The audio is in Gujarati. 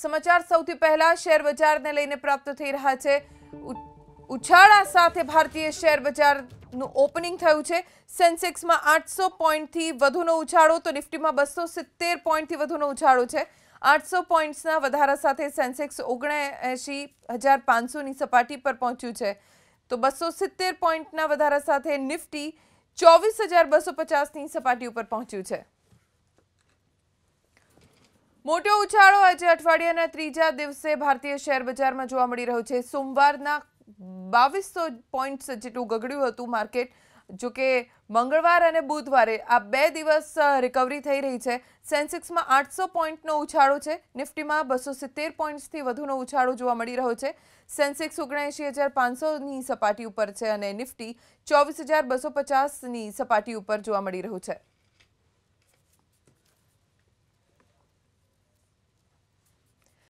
સમાચાર સૌથી પહેલા શેર બજારને લઈને પ્રાપ્ત થઈ રહ્યા છે। ઉછાળા સાથે ભારતીય શેર બજારનું ઓપનિંગ થયું છે। સેન્સેક્સમાં 800 પોઈન્ટથી વધુનો ઉછાળો તો નિફ્ટીમાં 270 પોઈન્ટથી વધુનો ઉછાળો છે। 800 પોઈન્ટ્સના વધારા સાથે સેન્સેક્સ 79,500ની સપાટી પર પહોંચ્યું છે તો 270 પોઈન્ટના વધારા સાથે નિફ્ટી 24,250ની સપાટી ઉપર પહોંચ્યું છે। મોટો ઉછાળો આજે અઠવાડિયાના ત્રીજા દિવસે ભારતીય શેર બજારમાં જોવા મળી રહ્યો છે। સોમવારના 2200 પોઈન્ટ્સ જેટલું ગગડ્યું હતું માર્કેટ, જો કે મંગળવાર અને બુધવારે આ 2 દિવસ રિકવરી થઈ રહી છે। સેન્સેક્સમાં 800 પોઈન્ટનો ઉછાળો છે, નિફ્ટીમાં 270 પોઈન્ટ્સથી વધુનો ઉછાળો જોવા મળી રહ્યો છે। સેન્સેક્સ 79,500ની સપાટી ઉપર છે અને નિફ્ટી 24,250ની સપાટી ઉપર જોવા મળી રહ્યું છે।